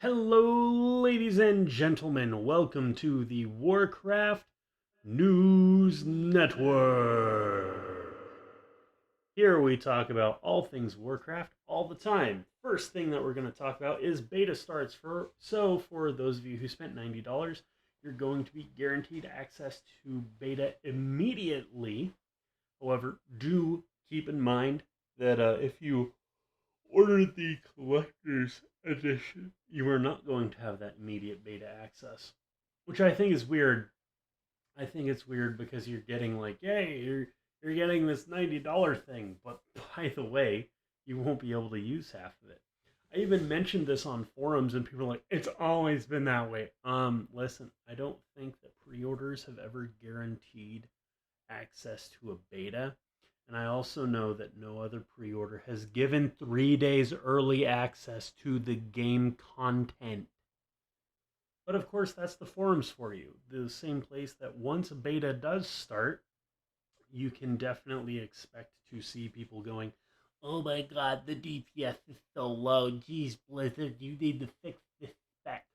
Hello, ladies and gentlemen. Welcome to the Warcraft News Network. Here we talk about all things Warcraft all the time. First thing that we're going to talk about is beta starts for those of you who spent $90, you're going to be guaranteed access to beta immediately. However, do keep in mind that if you ordered the collector's edition, you are not going to have that immediate beta access, which I think is weird. I think it's weird because you're getting like, yay, you're getting this $90 thing, but by the way, you won't be able to use half of it. I even mentioned this on forums, and people are like, "It's always been that way." Listen, I don't think that pre-orders have ever guaranteed access to a beta. And I also know that no other pre order has given 3 days early access to the game content. But of course, that's the forums for you. The same place that once a beta does start, you can definitely expect to see people going, "Oh my god, the DPS is so low. Geez, Blizzard, you need to fix this spec."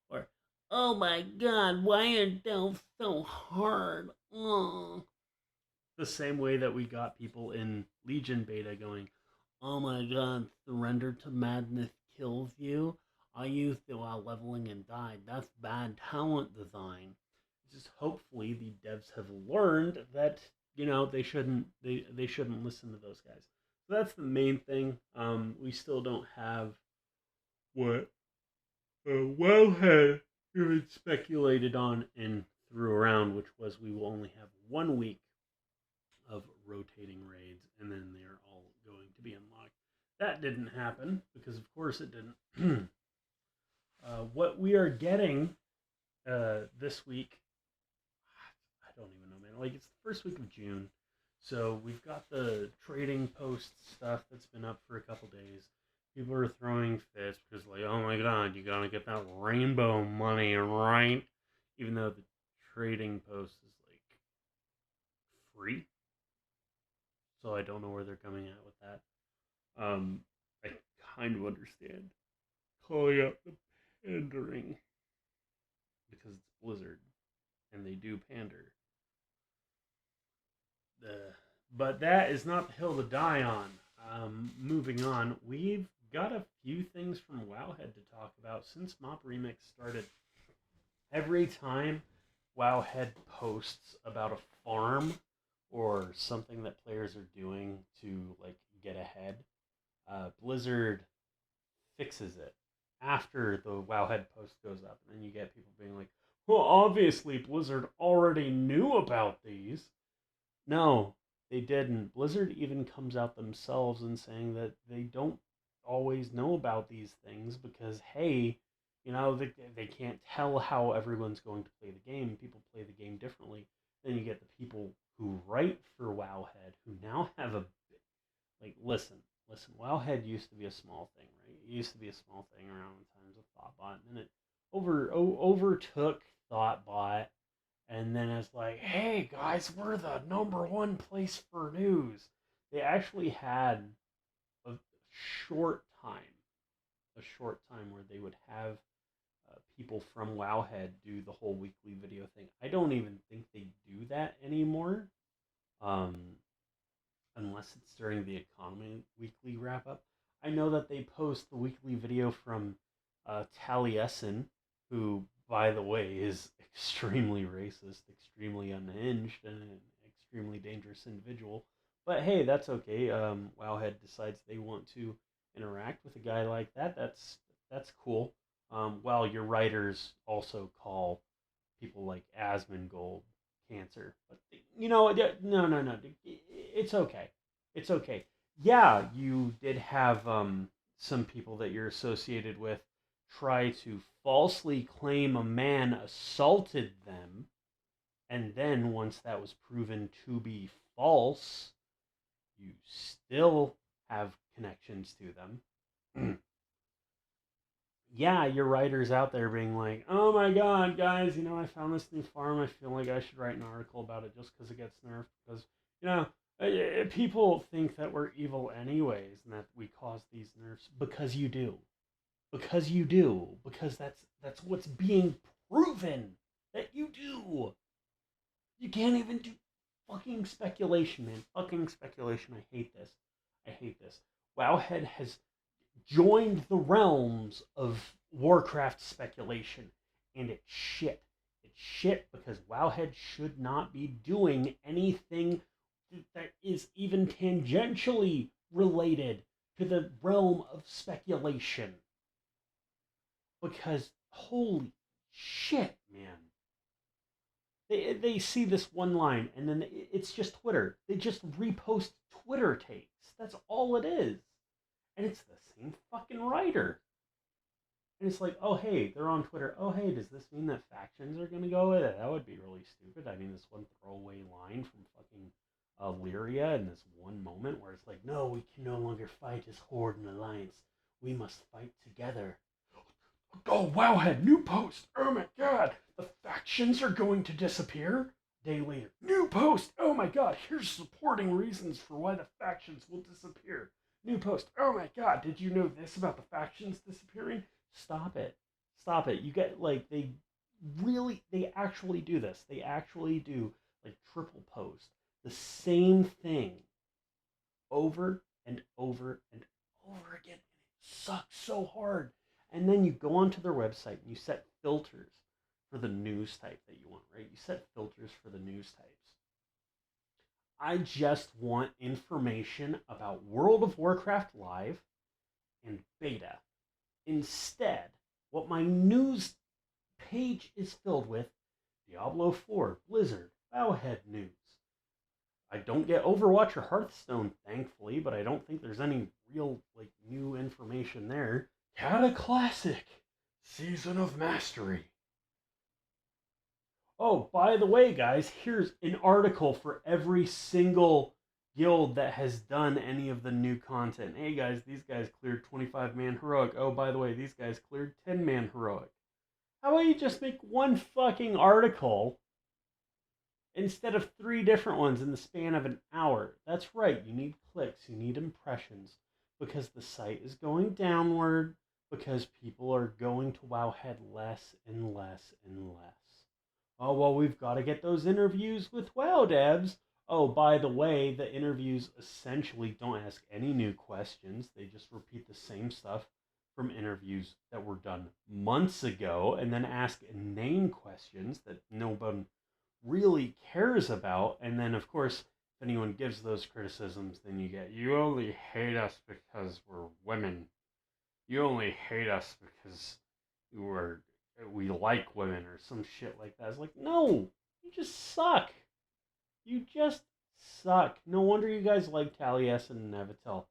Or, "Oh my god, why are they so hard?" Oh, the same way that we got people in Legion beta going, "Oh my god, surrender to madness kills you. I used it while leveling and died. That's bad talent design." Just hopefully the devs have learned that they shouldn't listen to those guys. So that's the main thing. We still don't have what Wellhead even speculated on and threw around, which was we will only have 1 week of rotating raids, and then they're all going to be unlocked. That didn't happen because, of course, it didn't. What we are getting this week, I don't even know, man. Like, it's the first week of June, so we've got the trading post stuff that's been up for a couple days. People are throwing fits because, like, oh my god, you gotta get that rainbow money, right? Even though the trading post is like free, so I don't know where they're coming at with that. I kind of understand calling out the pandering because it's Blizzard and they do pander. But that is not the hill to die on. Moving on, we've got a few things from Wowhead to talk about since Mop Remix started. Every time Wowhead posts about a farm or something that players are doing to like get ahead, Blizzard fixes it after the Wowhead post goes up, and then you get people being like, "Well, obviously Blizzard already knew about these." No, they didn't. Blizzard even comes out themselves and saying that they don't always know about these things because, hey, they can't tell how everyone's going to play the game. People play the game differently. Then you get the people who write for Wowhead who now have a like, listen. Wowhead used to be a small thing, right? It used to be a small thing around the times of Thoughtbot, and then it overtook Thoughtbot, and then it's like, hey guys, we're the number one place for news. They actually had a short time, where they would have people from Wowhead do the whole weekly video thing. I don't even think they do that anymore. Um, Unless it's during the economy weekly wrap up. I know that they post the weekly video from Taliesin, who, by the way, is extremely racist, extremely unhinged, and an extremely dangerous individual. But hey, that's okay. Wowhead decides they want to interact with a guy like that. That's cool. While your writers also call people like Asmongold cancer. But no. It's okay. It's okay. Yeah, you did have some people that you're associated with try to falsely claim a man assaulted them, and then once that was proven to be false, you still have connections to them. Yeah, your writers out there being like, "Oh my god, guys, I found this new farm. I feel like I should write an article about it just because it gets nerfed." Because, people think that we're evil anyways and that we cause these nerfs because you do. because you do, because that's what's being proven that you do. You can't even do fucking speculation, man. Fucking speculation. I hate this. I hate this. Wowhead has joined the realms of Warcraft speculation, and it's shit. It's shit because Wowhead should not be doing anything that is even tangentially related to the realm of speculation. Because holy shit, man. They see this one line and then it's just Twitter. They just repost Twitter takes. That's all it is. And it's the same fucking writer. And it's like, oh hey, they're on Twitter. Oh hey, does this mean that factions are gonna go with it? That would be really stupid. I mean, this one throwaway line from fucking Lyria in this one moment where it's like, no, we can no longer fight as Horde and Alliance. We must fight together. Oh, Wowhead, new post. Oh my god, the factions are going to disappear. Day later, new post. Oh my god, here's supporting reasons for why the factions will disappear. New post. Oh my god, did you know this about the factions disappearing? Stop it. Stop it. You get like they actually do this. They actually do like triple post the same thing over and over and over again. It sucks so hard. And then you go onto their website and you set filters for the news type that you want, right? You set filters for the news types. I just want information about World of Warcraft Live and beta. Instead, what my news page is filled with, Diablo 4, Blizzard, Wowhead news. I don't get Overwatch or Hearthstone, thankfully, but I don't think there's any real like new information there. Cataclassic, Season of Mastery. Oh, by the way, guys, here's an article for every single guild that has done any of the new content. Hey guys, these guys cleared 25-man heroic. Oh, by the way, these guys cleared 10-man heroic. How about you just make one fucking article instead of 3 different ones in the span of an hour? That's right, you need clicks, you need impressions, because the site is going downward, because people are going to Wowhead less and less and less. Oh, well, we've got to get those interviews with WoW devs. Oh, by the way, the interviews essentially don't ask any new questions. They just repeat the same stuff from interviews that were done months ago and then ask inane questions that nobody really cares about. And then, of course, if anyone gives those criticisms, then you get, you only hate us because we're women. You only hate us because we like women or some shit like that. It's like, no, you just suck. You just suck. No wonder you guys like Taliesin and Nevitel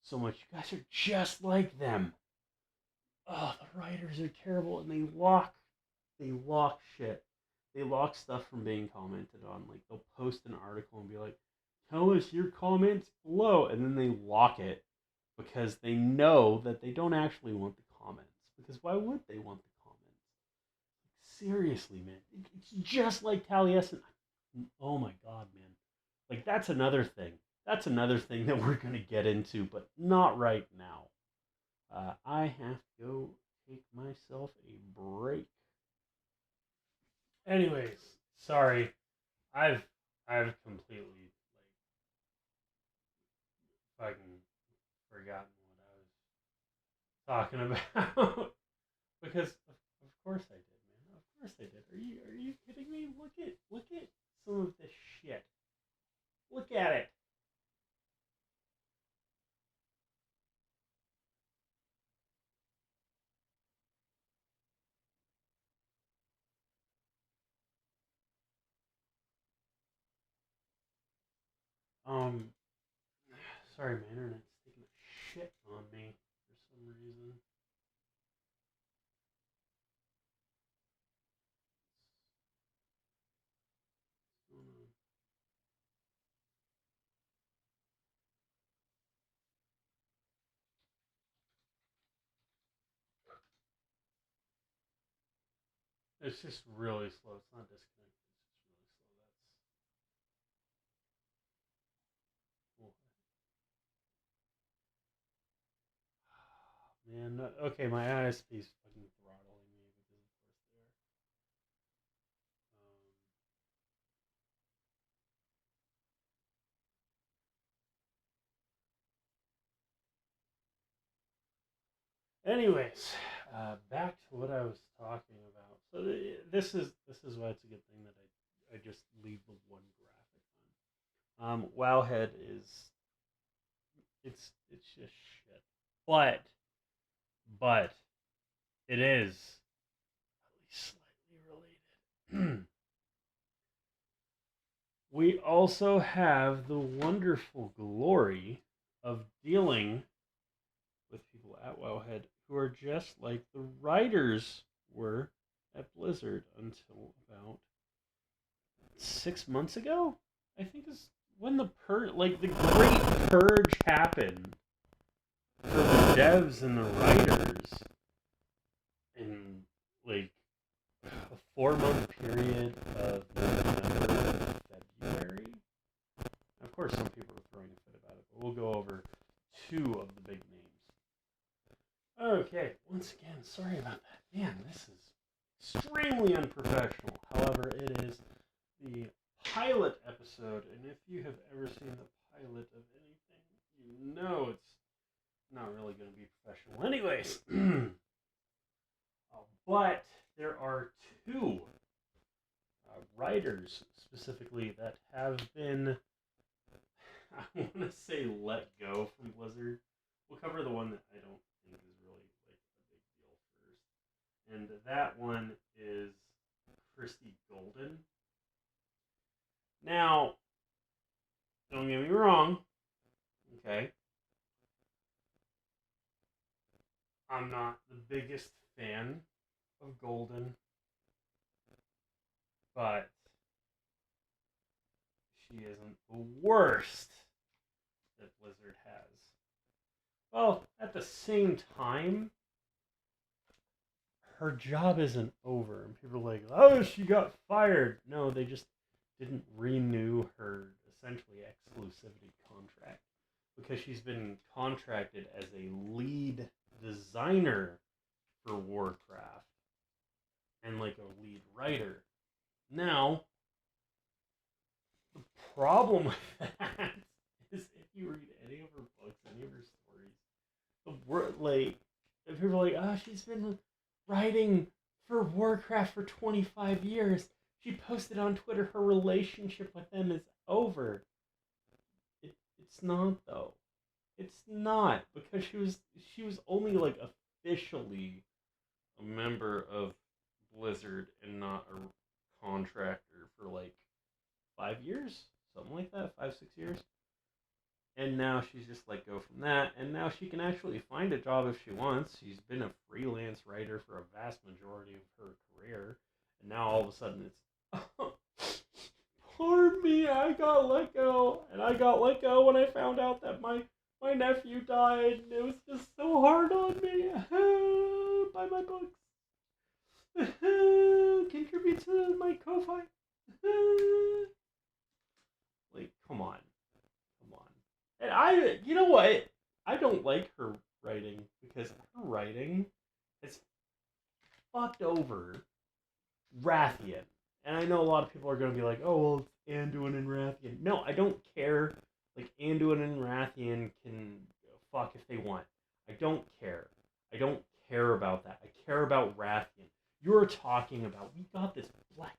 so much. You guys are just like them. Oh, the writers are terrible, and they lock shit. They lock stuff from being commented on. Like they'll post an article and be like, "Tell us your comments below," and then they lock it because they know that they don't actually want the comments. Because why would they want the comments? Seriously, man, it's just like Taliesin. Oh my god, man! Like that's another thing. That's another thing that we're gonna get into, but not right now. I have to go take myself a break. Anyways, sorry, I've I've completely like fucking forgotten what I was talking about because of course I did, man. Of course I did. Are you kidding me? Look at some of this shit. Look at it. Um, sorry, my internet's taking a shit on me for some reason. It's just really slow. It's not disconnected. It's just really slow. That's cool. Man, okay, my ISP's fucking throttling me because of course they are. Anyways, back to what I was talking about. So this is why it's a good thing that I just leave the one graphic on. Wowhead is it's just shit, but it is at least slightly related. We also have the wonderful glory of dealing with people at Wowhead who are just like the writers were at Blizzard until about 6 months ago. I think is when the great purge happened for the devs and the writers in like a 4 month period of November to February. Of course, some people are throwing a fit about it, but we'll go over two of the big names. Okay, once again, sorry about that. Man, this is extremely unprofessional. However, it is the pilot episode, and if you have ever seen the pilot of anything, you know it's not really going to be professional. Anyways, but there are two writers specifically that have been, I want to say, let go from Blizzard. We'll cover the one that I don't think is really like a big deal first, and that one is Christy Golden. Now, don't get me wrong, okay? I'm not the biggest fan of Golden, but she isn't the worst that Blizzard has. Well, at the same time, her job isn't over. And people are like, oh, she got fired. No, they just didn't renew her essentially exclusivity contract because she's been contracted as a lead designer for Warcraft and like a lead writer. Now, the problem with that is if you read any of her books, any of her stories, the word like if people are like, oh, she's been writing for Warcraft for 25 years. She posted on Twitter her relationship with them is over. It's not though. It's not because she was only like officially a member of Blizzard and not a contractor for like 5 years, something like that, 5 6 years. And now she's just let go from that, and now she can actually find a job if she wants. She's been a freelance writer for a vast majority of her career, and now all of a sudden it's, oh, poor me, I got let go, and I got let go when I found out that my nephew died, and it was just so hard on me. Buy my books. Contribute to my Ko-Fi. Like, come on. Come on. And you know what? I don't like her writing because her writing has fucked over Rathian. And I know a lot of people are going to be like, oh, well, it's Anduin and Rathian. No, I don't care. Like, Anduin and Rathian can fuck if they want. I don't care. I don't care about that. I care about Rathian. You're talking about, we got this black...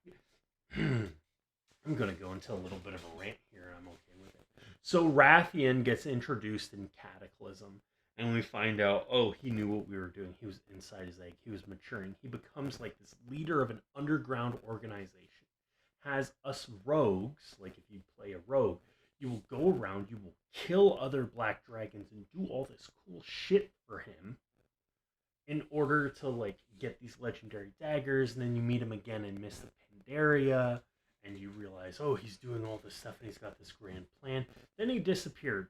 I'm going to go into a little bit of a rant here. I'm okay with it. So Rathian gets introduced in Cataclysm, and we find out, oh, he knew what we were doing. He was inside his egg. He was maturing. He becomes like this leader of an underground organization. Has us rogues, like if you play a rogue, you will go around, you will kill other black dragons and do all this cool shit for him in order to like get these legendary daggers, and then you meet him again in Mist of Pandaria, and you realize, oh, he's doing all this stuff and he's got this grand plan. Then he disappeared.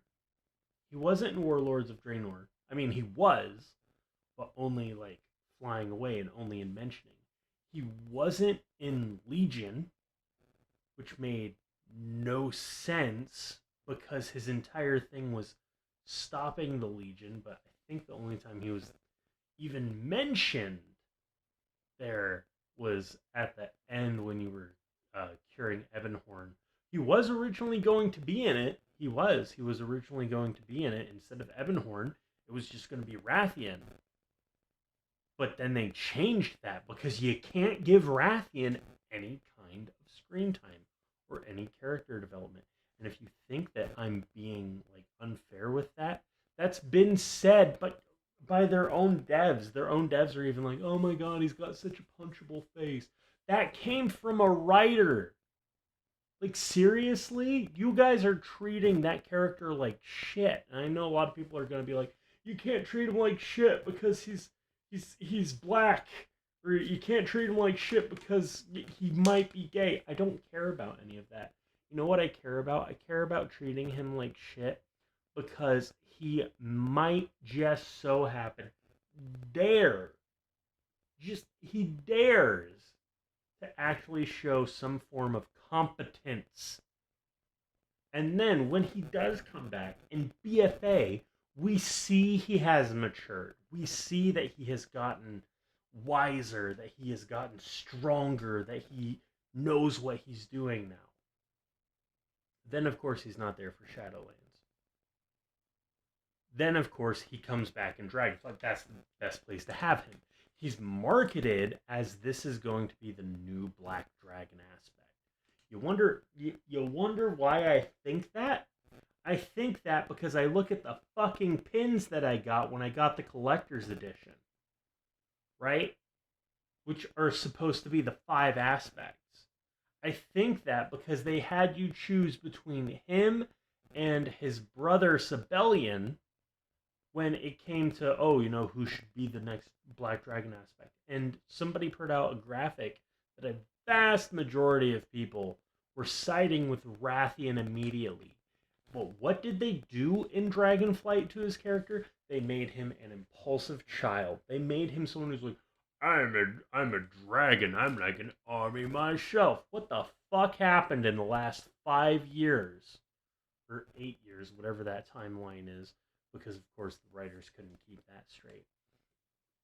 He wasn't in Warlords of Draenor. I mean, he was, but only like flying away and only in mentioning. He wasn't in Legion, which made no sense because his entire thing was stopping the Legion, but I think the only time he was even mentioned there was at the end when you were curing Evanhorn. He was originally going to be in it. He was. He was originally going to be in it. Instead of Evanhorn, it was just going to be Rathian. But then they changed that because you can't give Rathian any kind of screen time or any character development. And if you think that I'm being like unfair with that, that's been said, but by their own devs. Their own devs are even like, "Oh my god, he's got such a punchable face." That came from a writer. Like, seriously? You guys are treating that character like shit. And I know a lot of people are going to be like, "You can't treat him like shit because he's black." Or "You can't treat him like shit because he might be gay." I don't care about any of that. You know what I care about? I care about treating him like shit because he might just so happen dare, he dares to actually show some form of competence. And then when he does come back in BFA, we see he has matured. We see that he has gotten wiser, that he has gotten stronger, that he knows what he's doing now. Then, of course, he's not there for Shadowlands. Then, of course, he comes back in Dragonflight. That's the best place to have him. He's marketed as this is going to be the new Black Dragon aspect. You wonder why I think that? I think that because I look at the fucking pins that I got when I got the collector's edition. Right? Which are supposed to be the 5 aspects. I think that because they had you choose between him and his brother Sibelian when it came to, who should be the next Black Dragon aspect. And somebody put out a graphic that a vast majority of people were siding with Rathian immediately. But what did they do in Dragonflight to his character? They made him an impulsive child. They made him someone who's like, I'm a dragon. I'm like an army myself. What the fuck happened in the last 5 years? Or 8 years, whatever that timeline is. Because, of course, the writers couldn't keep that straight.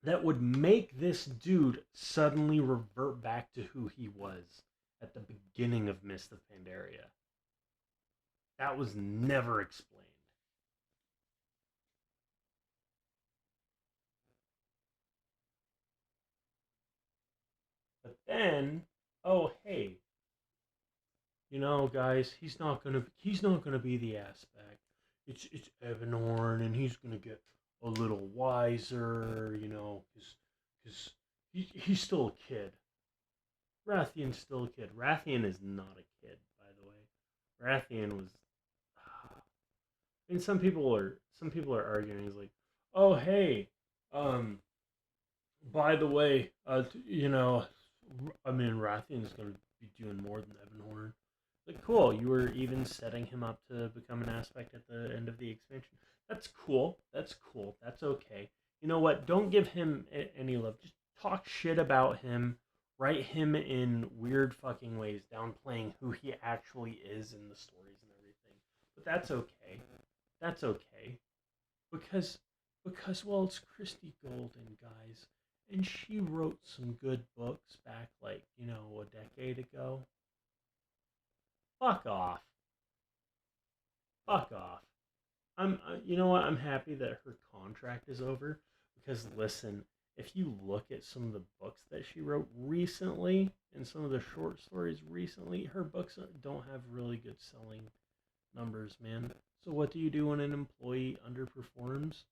That would make this dude suddenly revert back to who he was at the beginning of Mist of Pandaria. That was never explained. But then, oh hey, guys, he's not gonna be the aspect. It's Evanhorn, and he's gonna get a little wiser, because he's still a kid. Rathian's still a kid. Rathian is not a kid, by the way. Rathian was. I mean, some people are arguing. He's like, "Oh, hey, by the way, Rathian's going to be doing more than Evanhorn." Like, cool. You were even setting him up to become an aspect at the end of the expansion. That's cool. That's cool. That's okay. You know what? Don't give him any love. Just talk shit about him. Write him in weird fucking ways, downplaying who he actually is in the stories and everything. But that's okay. That's okay. Because, well, it's Christy Golden, guys. And she wrote some good books back, a decade ago. Fuck off. Fuck off. You know what? I'm happy that her contract is over because listen, if you look at some of the books that she wrote recently and some of the short stories recently, her books don't have really good selling numbers, man. So what do you do when an employee underperforms?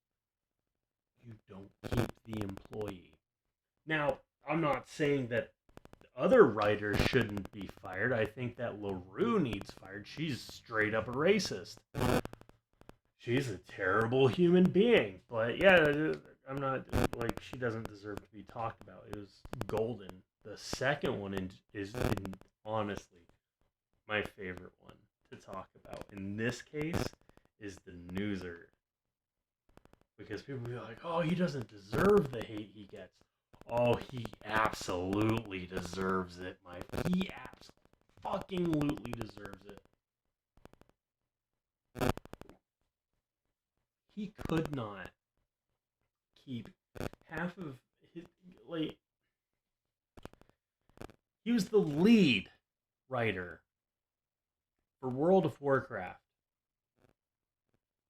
You don't keep the employee. Now, I'm not saying that other writers shouldn't be fired. I think that LaRue needs fired. She's straight up a racist. She's a terrible human being. But yeah, I'm not, she doesn't deserve to be talked about. It was golden. The second one is honestly my favorite one to talk about. In this case, is the Newser. Because people be like, "Oh, he doesn't deserve the hate he gets." Oh, he absolutely deserves it, He fucking-lutely deserves it. He could not keep half of his, like, he was the lead writer for World of Warcraft.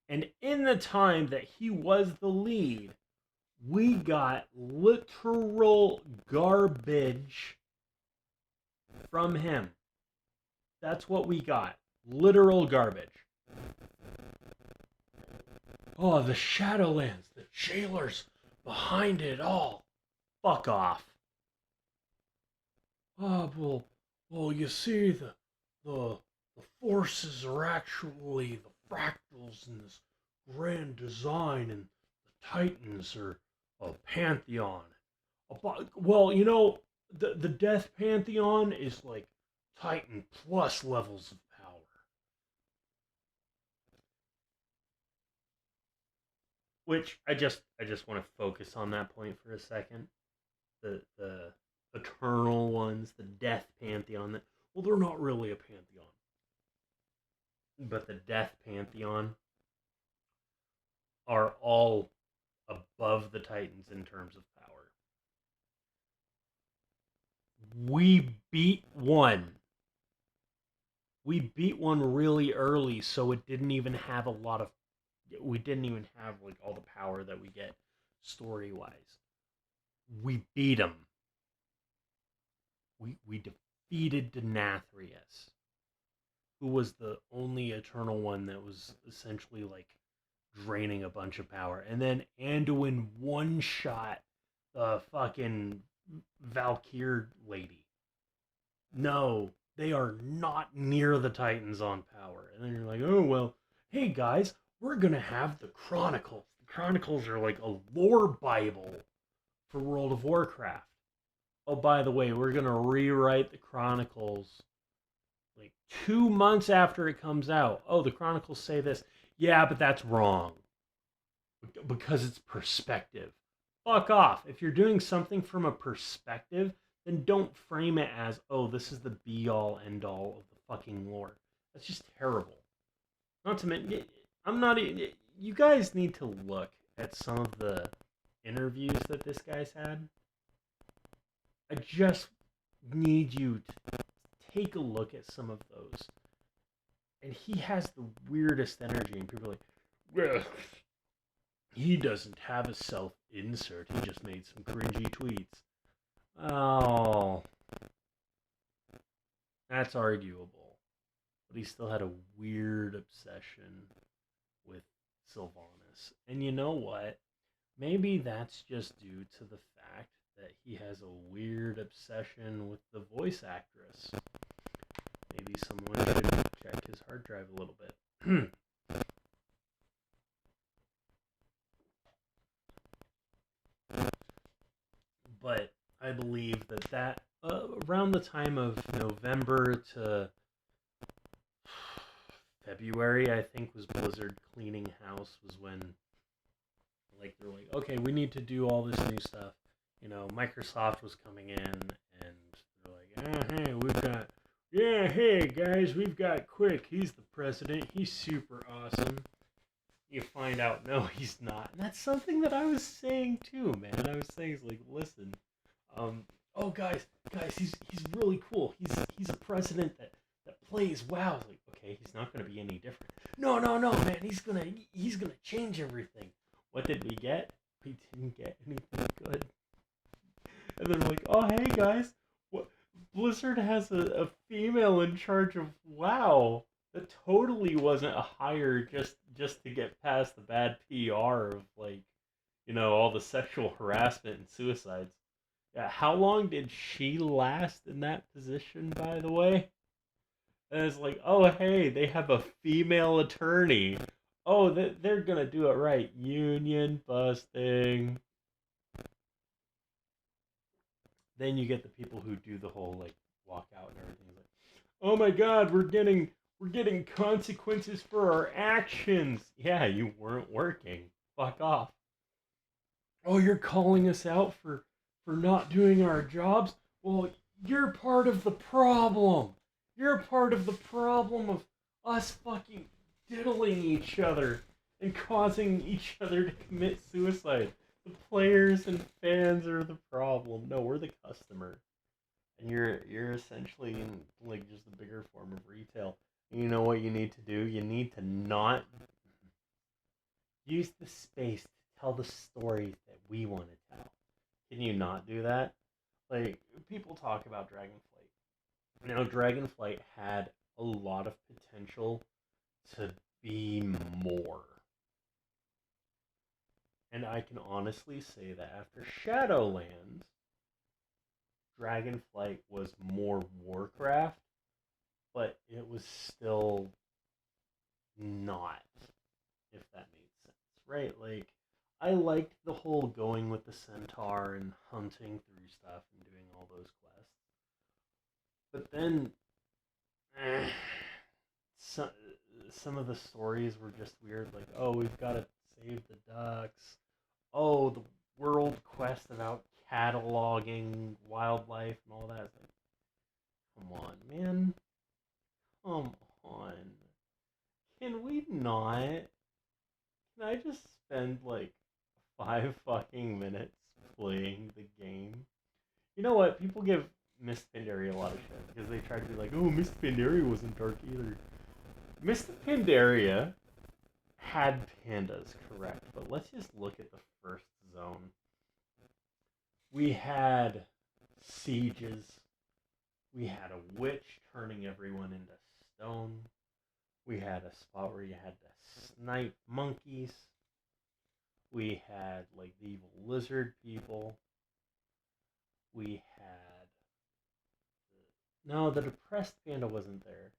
And in the time that he was the lead, we got literal garbage from him. That's what we got. Literal garbage. Oh, the Shadowlands, the jailers behind it all. Fuck off. Oh, well, you see, the forces are actually the fractals in this grand design, and the Titans are a pantheon. Well, you know, the Death Pantheon is like Titan plus levels of power. Which I just want to focus on that point for a second. The eternal ones, the Death Pantheon. Well, they're not really a pantheon, but the Death Pantheon are all above the Titans in terms of power. We beat one. We beat one really early, so it didn't even have a lot of. We didn't even have like all the power that we get story-wise. We beat him. We defeated Denathrius, who was the only Eternal one that was essentially like draining a bunch of power. And then Anduin one-shot the fucking Valkyr lady. No, they are not near the Titans on power. And then you're like, oh, well, hey guys, we're going to have the Chronicles. The Chronicles are like a lore Bible for World of Warcraft. Oh, by the way, we're going to rewrite the Chronicles like 2 months after it comes out. Oh, the Chronicles say this. Yeah, but that's wrong. Because it's perspective. Fuck off. If you're doing something from a perspective, then don't frame it as, oh, this is the be-all, end-all of the fucking lore. That's just terrible. Not to mention, I'm not... You guys need to look at some of the interviews that this guy's had. I just need you to take a look at some of those. And he has the weirdest energy, and people are like, well, he doesn't have a self-insert, he just made some cringy tweets. Oh, that's arguable. But he still had a weird obsession with Sylvanas. And you know what? Maybe that's just due to the fact that he has a weird obsession with the voice actress. Maybe someone should check his hard drive a little bit. But I believe that around the time of November to February, I think, was Blizzard cleaning house, was when like they're like, okay, we need to do all this new stuff. You know, Microsoft was coming in, and they're like, hey guys, we've got Quick. He's the president. He's super awesome. You find out, no, he's not. And that's something that I was saying too, man. I was saying, like, listen, oh guys, he's really cool. He's a president that plays WoW. Like, okay, he's not gonna be any different. No, man, he's gonna change everything. What did we get? We didn't get anything good. And they're like, oh, hey guys, what? Blizzard has a female in charge of WoW. That totally wasn't a hire just to get past the bad PR of, like, you know, all the sexual harassment and suicides. Yeah, how long did she last in that position, by the way? And it's like, oh, hey, they have a female attorney. Oh, they're gonna do it right. Union busting. Then you get the people who do the whole, like, walkout and everything. Like, oh my god, we're getting consequences for our actions. Yeah, you weren't working. Fuck off. Oh, you're calling us out for not doing our jobs? Well, you're part of the problem. You're part of the problem of us fucking diddling each other and causing each other to commit suicide. The players and fans are the problem. No, we're the customer. And you're essentially in like just a bigger form of retail. And you know what you need to do? You need to not use the space to tell the stories that we want to tell. Can you not do that? Like people talk about Dragonflight. Now Dragonflight had a lot of potential to be more. And I can honestly say that after Shadowlands, Dragonflight was more Warcraft, but it was still not, if that made sense, right? Like, I liked the whole going with the centaur and hunting through stuff and doing all those quests. But then, eh, some, some of the stories were just weird. Like, oh, we've got to save the ducks. Oh, the world quest about cataloging wildlife and all that. It's like, come on, man. Come on. Can we not? Can I just spend like 5 fucking minutes playing the game? You know what? People give Miss Pandaria a lot of shit because they try to be like, oh, Miss Pandaria wasn't dark either. Miss Pandaria had pandas, correct, but let's just look at the first zone. We had sieges. We had a witch turning everyone into stone. We had a spot where you had to snipe monkeys. We had like the evil lizard people. We had no, the depressed panda wasn't there.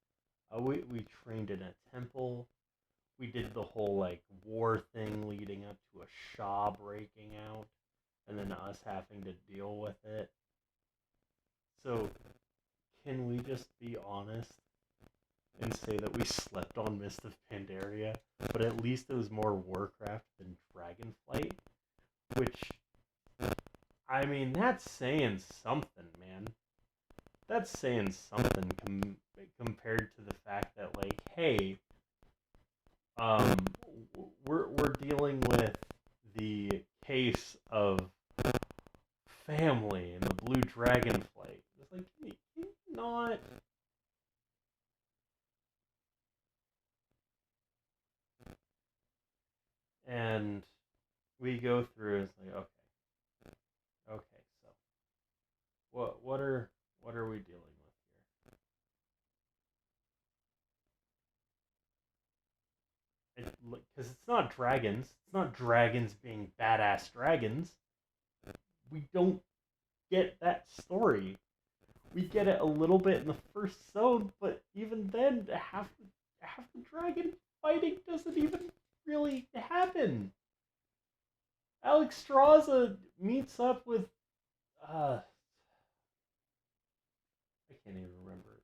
We trained in a temple. We did the whole like war thing leading up to a Shah breaking out, and then us having to deal with it. So can we just be honest and say that we slept on Mist of Pandaria, but at least it was more Warcraft than Dragonflight? Which, I mean, that's saying something, man. That's saying something compared to the fact that, like, hey, um, we're dealing with the case of family and the blue dragonflight. It's like, can you not? And we go through. It's like, okay, so what are we dealing with here? Because it's not dragons. It's not dragons being badass dragons. We don't get that story. We get it a little bit in the first zone, but even then, half the dragon fighting doesn't even really happen. Alex Straza meets up with I can't even remember her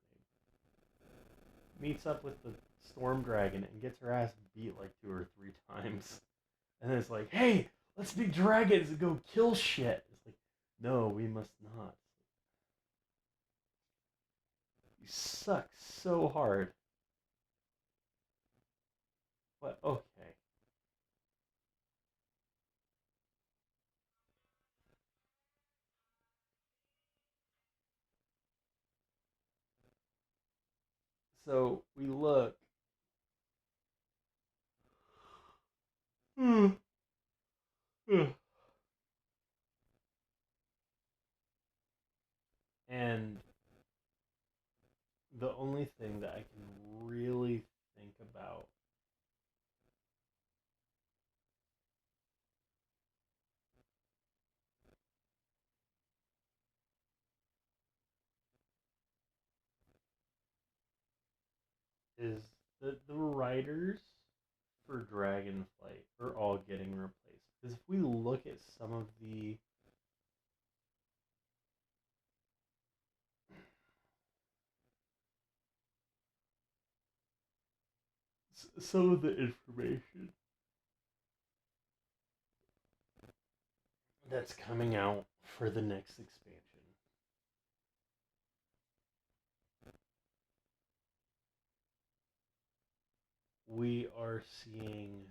name. Meets up with the Storm Dragon and gets her ass beat like 2 or 3 times. And it's like, hey, let's be dragons and go kill shit. It's like, no, we must not. You suck so hard. But okay. So we look. And the only thing that I can really think about is the writers for Dragonflight are all getting replaced. Because if we look at some of the information that's coming out for the next expansion, we are seeing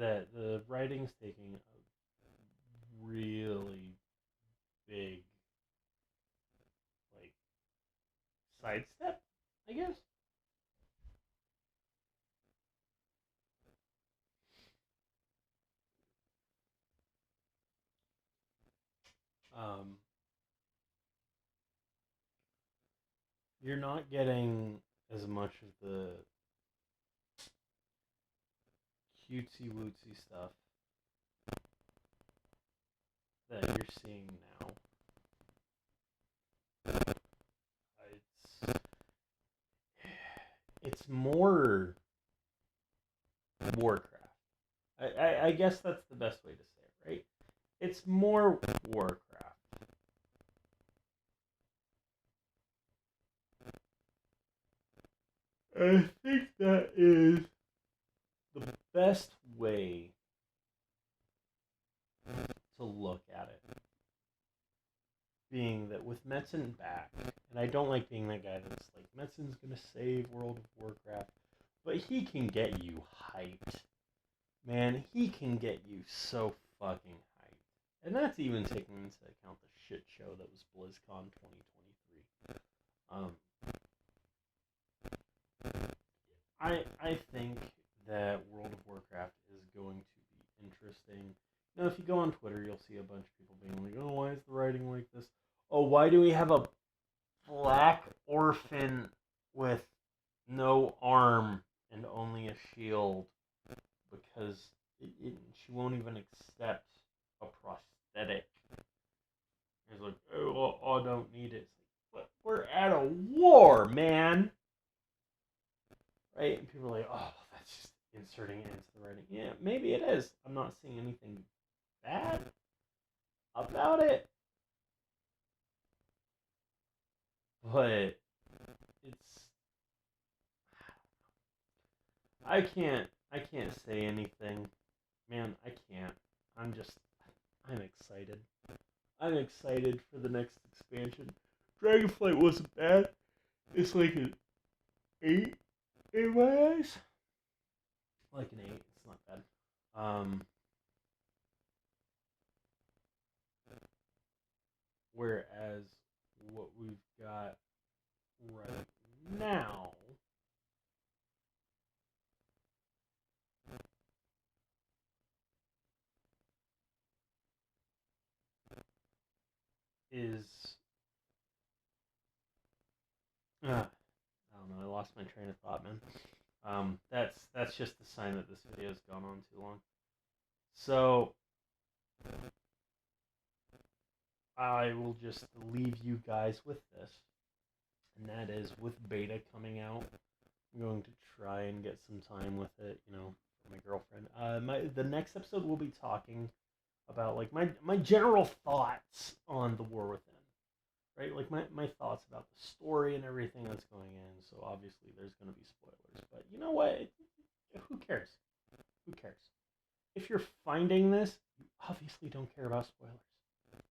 that the writing's taking a really big, like, sidestep, I guess. Um, you're not getting as much of the cutesy wootsy stuff that you're seeing now. It's it's more Warcraft. I guess that's the best way to say it, right? It's more Warcraft. I think that is the best way to look at it. Being that with Metzen back, and I don't like being that guy that's like, Metzen's gonna save World of Warcraft, but he can get you hyped. Man, he can get you so fucking hyped. And that's even taking into account the shit show that was BlizzCon 2023. I think that World of Warcraft is going to be interesting. Now, if you go on Twitter, you'll see a bunch of people being like, "Oh, why is the writing like this? Oh, why do we have a black orphan with no arm and only a shield?" Because she won't even accept a prosthetic. It's like, "Oh, I don't need it." It's like, we're at a war, man. Right? And people are like, "Oh, that's just inserting it into the writing." Yeah, maybe it is. I'm not seeing anything bad about it, but it's I can't say anything. Man, I can't. I'm excited. I'm excited for the next expansion. Dragonflight wasn't bad. It's like an 8 in my eyes. Like an 8. It's not bad. Whereas what we've got right now is I don't know. I lost my train of thought, man. That's just a sign that this video has gone on too long. So I will just leave you guys with this, and that is with beta coming out. I'm going to try and get some time with it, for my girlfriend. The next episode we'll be talking about like my general thoughts on the War Within. Right? Like my thoughts about the story and everything that's going in. So obviously there's going to be spoilers, but you know what? Who cares? Who cares? If you're finding this, you obviously don't care about spoilers.